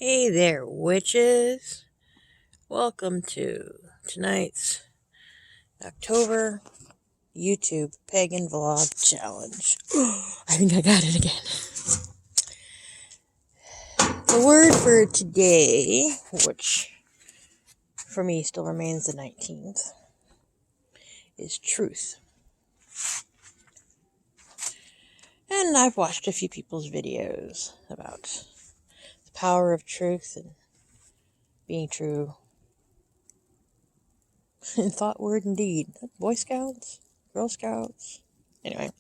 Hey there, witches. Welcome to tonight's October YouTube Pagan Vlog Challenge. I think I got it again. The word for today, which for me still remains the 19th, is truth. And I've watched a few people's videos about the power of truth and being true in thought, word, and deed. Boy Scouts, Girl Scouts. Anyway,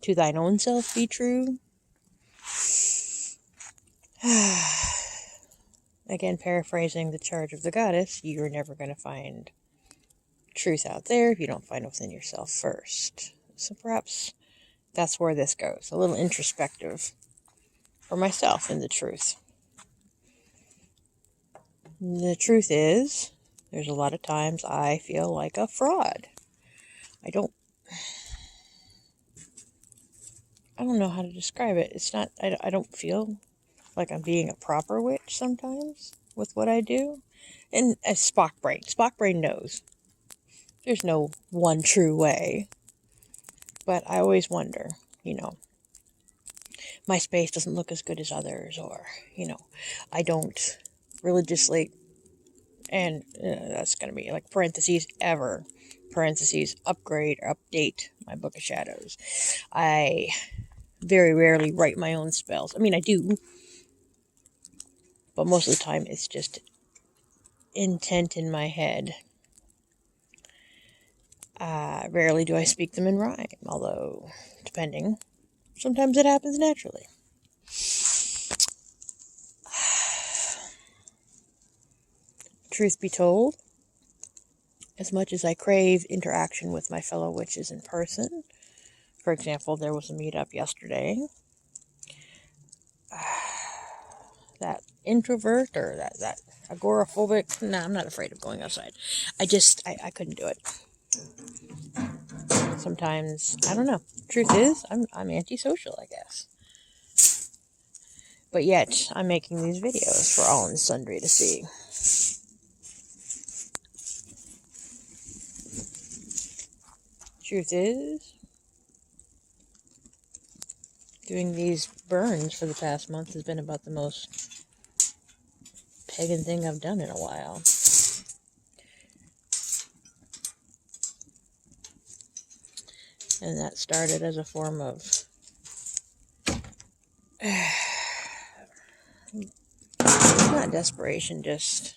to thine own self be true. Again, paraphrasing the charge of the goddess, you're never going to find truth out there if you don't find it within yourself first. So perhaps that's where this goes. A little introspective for myself in the truth. The truth is, there's a lot of times I feel like a fraud. I don't know how to describe it. It's not, I don't feel like I'm being a proper witch sometimes with what I do. And as Spock Brain knows there's no one true way. But I always wonder, my space doesn't look as good as others, or, I don't religiously, and that's going to be like parentheses, ever, parentheses, upgrade or update my Book of Shadows. I very rarely write my own spells. I mean, I do, but most of the time it's just intent in my head. Rarely do I speak them in rhyme, although, depending, sometimes it happens naturally. Truth be told, as much as I crave interaction with my fellow witches in person, for example, there was a meetup yesterday, that introvert or that agoraphobic, I'm not afraid of going outside. I couldn't do it. Sometimes, I don't know. Truth is, I'm antisocial, I guess. But yet, I'm making these videos for all and sundry to see. Truth is, doing these burns for the past month has been about the most pagan thing I've done in a while. And that started as a form of not desperation, just,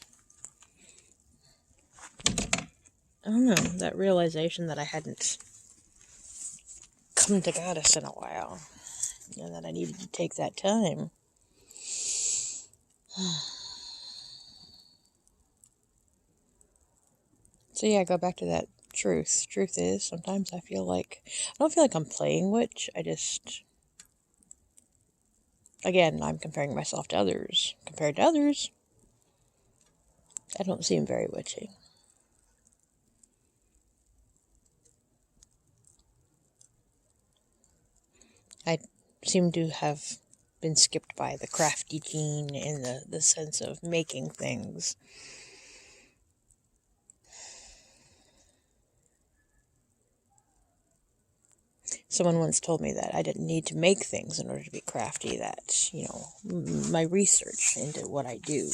I don't know, that realization that I hadn't come to Goddess in a while, and that I needed to take that time. So yeah, I go back to that truth. Truth is, sometimes I don't feel like I'm playing witch. Again, I'm comparing myself to others. Compared to others, I don't seem very witchy. I seem to have been skipped by the crafty gene in the sense of making things. Someone once told me that I didn't need to make things in order to be crafty, that, my research into what I do,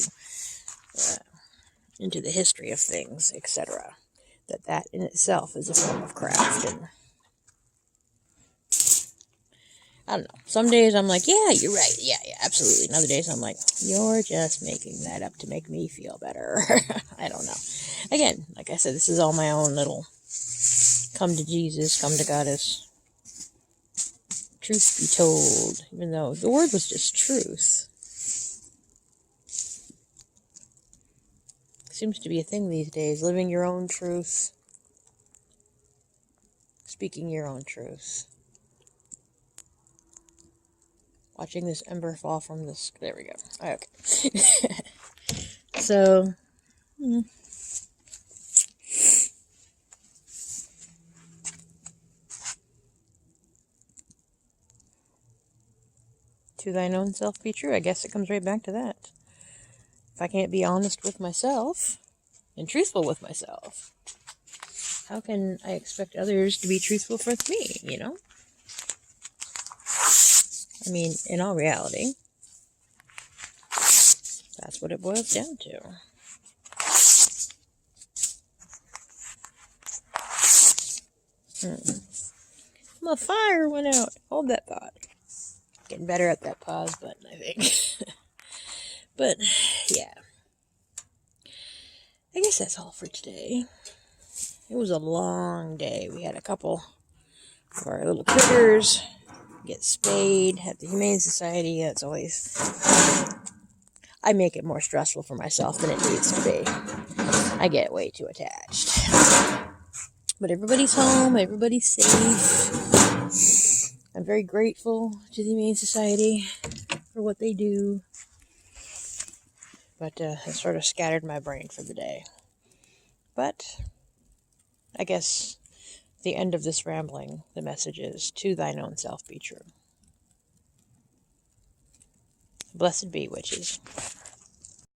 into the history of things, etc., that in itself is a form of craft. And I don't know. Some days I'm like, yeah, you're right. Yeah, absolutely. And other days I'm like, you're just making that up to make me feel better. I don't know. Again, like I said, this is all my own little come to Jesus, come to Goddess. Truth be told, even though the word was just truth. Seems to be a thing these days. Living your own truth. Speaking your own truth. Watching this ember fall from this. There we go. Okay. So. To thine own self be true. I guess it comes right back to that. If I can't be honest with myself and truthful with myself, how can I expect others to be truthful with me, you know? I mean, in all reality, that's what it boils down to. My fire went out. Hold that thought. Getting better at that pause button, I think. But, yeah. I guess that's all for today. It was a long day. We had a couple of our little critters get spayed at the Humane Society. That's always... I make it more stressful for myself than it needs to be. I get way too attached. But everybody's home. Everybody's safe. I'm very grateful to the Humane Society for what they do. But it sort of scattered my brain for the day. But I guess at the end of this rambling, the message is, to thine own self be true. Blessed be, witches.